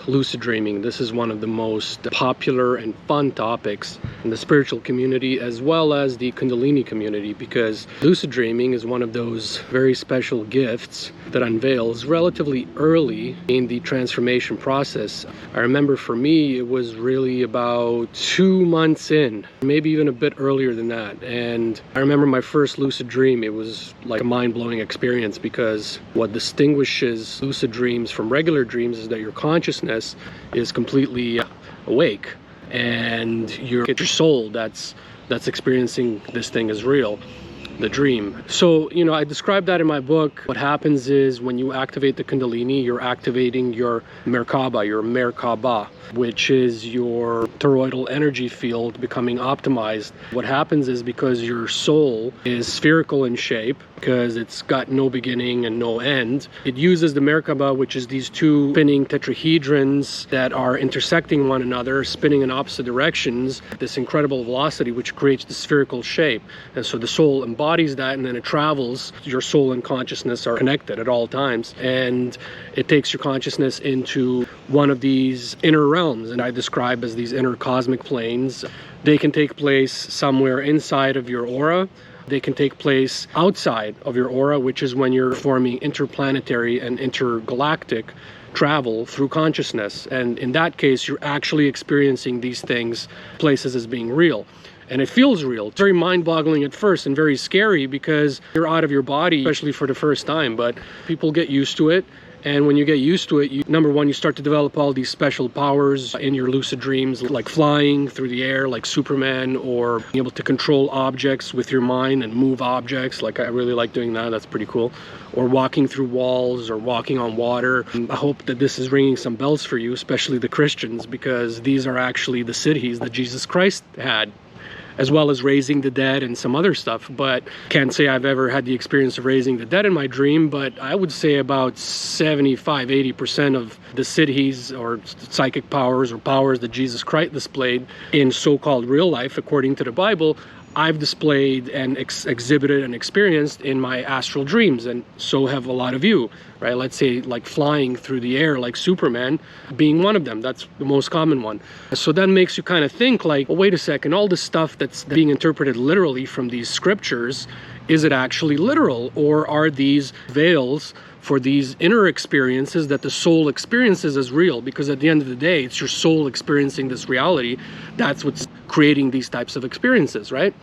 lucid dreaming. This is one of the most popular and fun topics in the spiritual community as well as the Kundalini community, because lucid dreaming is one of those very special gifts that unveils relatively early in the transformation process. I remember for me, it was really about 2 months in, maybe even a bit earlier than that. And I remember my first lucid dream. It was like a mind-blowing experience, because what distinguishes lucid dreams from regular dreams is that your consciousness is completely awake, and your soul that's experiencing this thing is real, the dream. So, you know, I describe that in my book. What happens is when you activate the Kundalini, you're activating your Merkaba, which is your toroidal energy field becoming optimized. What happens is, because your soul is spherical in shape, because it's got no beginning and no end, it uses the Merkaba, which is these two spinning tetrahedrons that are intersecting one another, spinning in opposite directions, this incredible velocity, which creates the spherical shape. And so the soul embodies that, and then it travels. Your soul and consciousness are connected at all times, and it takes your consciousness into one of these inner realms, and I describe as these inner cosmic planes. They can take place somewhere inside of your aura. They can take place outside of your aura, which is when you're forming interplanetary and intergalactic travel through consciousness. And in that case, you're actually experiencing these things, places, as being real. And it feels real. It's very mind-boggling at first and very scary, because you're out of your body, especially for the first time. But people get used to it. And when you get used to it, number one, you start to develop all these special powers in your lucid dreams, like flying through the air like Superman, or being able to control objects with your mind and move objects. Like, I really like doing that. That's pretty cool. Or walking through walls, or walking on water. I hope that this is ringing some bells for you, especially the Christians, because these are actually the cities that Jesus Christ had, as well as raising the dead and some other stuff. But can't say I've ever had the experience of raising the dead in my dream, but I would say about 75–80% of the siddhis, or psychic powers, or powers that Jesus Christ displayed in so-called real life, according to the Bible, I've displayed and exhibited and experienced in my astral dreams, and so have a lot of you, right? Let's say like flying through the air like Superman being one of them. That's the most common one. So that makes you kind of think like, well, wait a second, all this stuff that's being interpreted literally from these scriptures, is it actually literal, or are these veils for these inner experiences that the soul experiences as real? Because at the end of the day, it's your soul experiencing this reality. That's what's creating these types of experiences, right?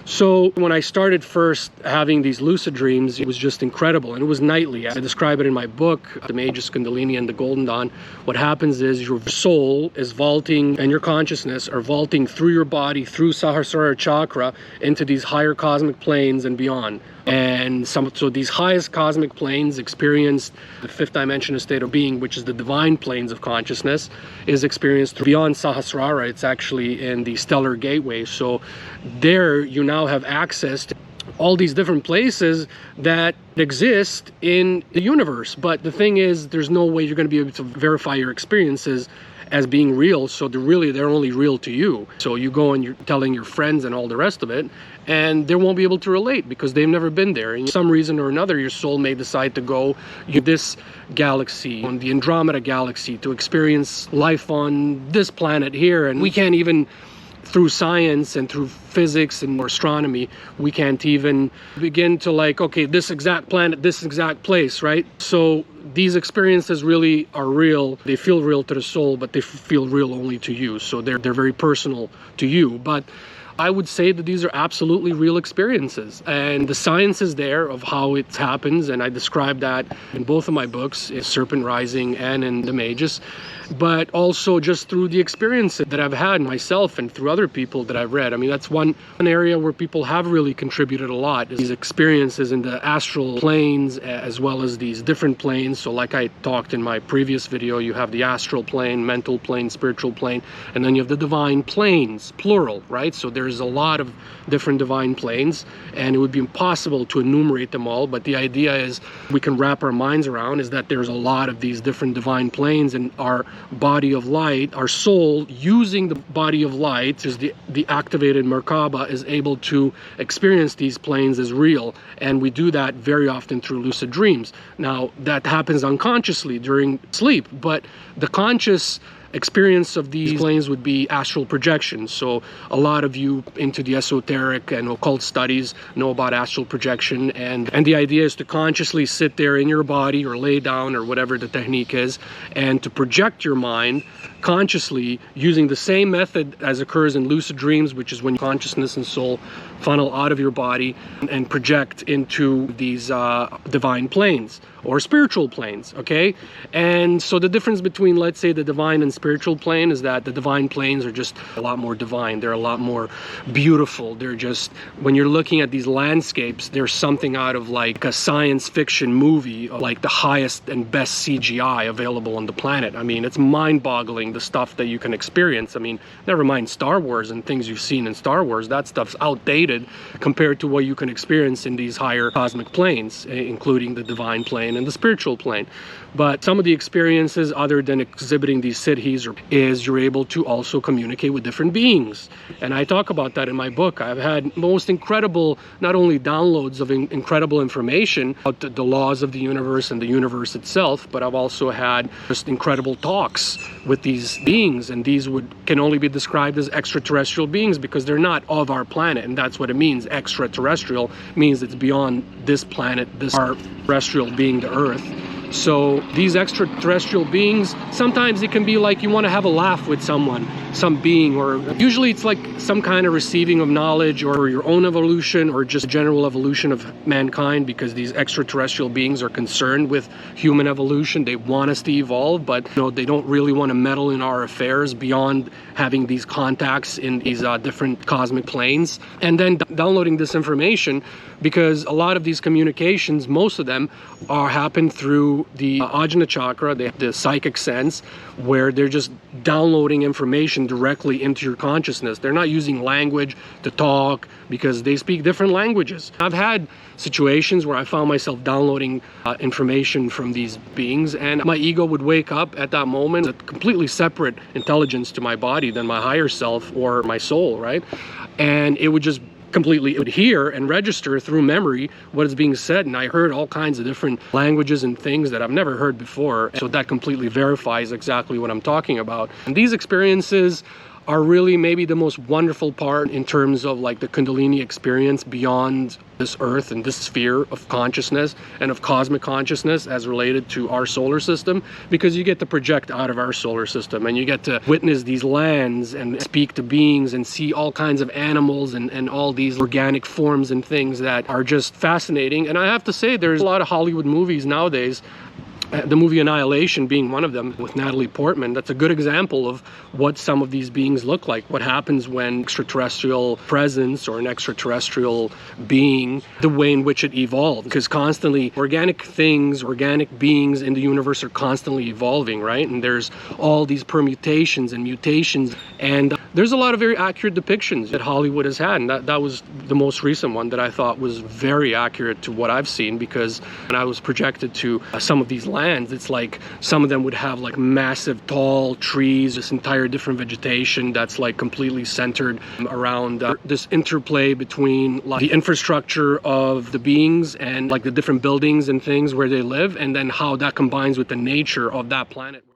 So when I started first having these lucid dreams, it was just incredible, and it was nightly. I describe it in my book, The Magus, Kundalini, and the Golden Dawn. What happens is your soul is vaulting, and your consciousness are vaulting through your body, through Sahasrara chakra, into these higher cosmic planes and beyond. And so these highest cosmic planes experienced the fifth dimension state of being, which is the divine planes of consciousness, is experienced beyond Sahasrara. It's actually in the stellar gateway. So there you now have access to all these different places that exist in the universe. But the thing is, there's no way you're going to be able to verify your experiences as being real, so they're only real to you. So you go and you're telling your friends and all the rest of it, and they won't be able to relate because they've never been there. And for some reason or another, your soul may decide to go to this galaxy, on the Andromeda galaxy, to experience life on this planet here, and we can't even, through science and through physics and astronomy, we can't even begin to like, okay, this exact planet, this exact place, right? So these experiences really are real. They feel real to the soul, but they feel real only to you. So they're very personal to you. But I would say that these are absolutely real experiences, and the science is there of how it happens, and I describe that in both of my books, in Serpent Rising and in the Magus, but also just through the experience that I've had myself and through other people that I've read. I mean, that's one area where people have really contributed a lot, is these experiences in the astral planes, as well as these different planes. So like I talked in my previous video, you have the astral plane, mental plane, spiritual plane, and then you have the divine planes, plural, right? So there's there's a lot of different divine planes, and it would be impossible to enumerate them all, but the idea is we can wrap our minds around is that there's a lot of these different divine planes, and our body of light, our soul, using the body of light, is the activated Merkaba, is able to experience these planes as real, and we do that very often through lucid dreams. Now, that happens unconsciously during sleep, but the conscious experience of these planes would be astral projection. So a lot of you into the esoteric and occult studies know about astral projection, and the idea is to consciously sit there in your body or lay down or whatever the technique is, and to project your mind consciously using the same method as occurs in lucid dreams, which is when consciousness and soul funnel out of your body and project into these divine planes or spiritual planes, okay? And so the difference between, let's say, the divine and spiritual plane is that the divine planes are just a lot more divine. They're a lot more beautiful. They're just, when you're looking at these landscapes, there's something out of like a science fiction movie, like the highest and best CGI available on the planet. I mean, it's mind-boggling, the stuff that you can experience. I mean, never mind Star Wars and things you've seen in Star Wars. That stuff's outdated compared to what you can experience in these higher cosmic planes, including the divine plane and the spiritual plane. But some of the experiences, other than exhibiting these siddhis, is you're able to also communicate with different beings. And I talk about that in my book. I've had most incredible, not only downloads of incredible information about the laws of the universe and the universe itself, but I've also had just incredible talks with these beings. And these can only be described as extraterrestrial beings because they're not of our planet. And that's what it means. Extraterrestrial means it's beyond this planet, our terrestrial being the Earth. So these extraterrestrial beings, sometimes it can be like you want to have a laugh with someone, some being, or usually it's like some kind of receiving of knowledge or your own evolution or just general evolution of mankind, because these extraterrestrial beings are concerned with human evolution. They want us to evolve, but they don't really want to meddle in our affairs beyond having these contacts in these different cosmic planes. And then downloading this information, because a lot of these communications, most of them happen through the Ajna chakra, the psychic sense, where they're just downloading information directly into your consciousness. They're not using language to talk because they speak different languages. I've had situations where I found myself downloading information from these beings, and my ego would wake up at that moment, a completely separate intelligence to my body than my higher self or my soul, right? And it would just completely would hear and register through memory what is being said, and I heard all kinds of different languages and things that I've never heard before, so that completely verifies exactly what I'm talking about. And these experiences are really maybe the most wonderful part in terms of like the Kundalini experience beyond this earth and this sphere of consciousness and of cosmic consciousness as related to our solar system, because you get to project out of our solar system and you get to witness these lands and speak to beings and see all kinds of animals and all these organic forms and things that are just fascinating. And I have to say, there's a lot of Hollywood movies nowadays, the movie Annihilation being one of them with Natalie Portman. That's a good example of what some of these beings look like, what happens when extraterrestrial presence or an extraterrestrial being, the way in which it evolved. Because constantly organic things, organic beings in the universe are constantly evolving, right? And there's all these permutations and mutations, and there's a lot of very accurate depictions that Hollywood has had, and that was the most recent one that I thought was very accurate to what I've seen, because when I was projected to some of these lands, it's like some of them would have like massive tall trees, this entire different vegetation that's like completely centered around this interplay between like the infrastructure of the beings and like the different buildings and things where they live, and then how that combines with the nature of that planet.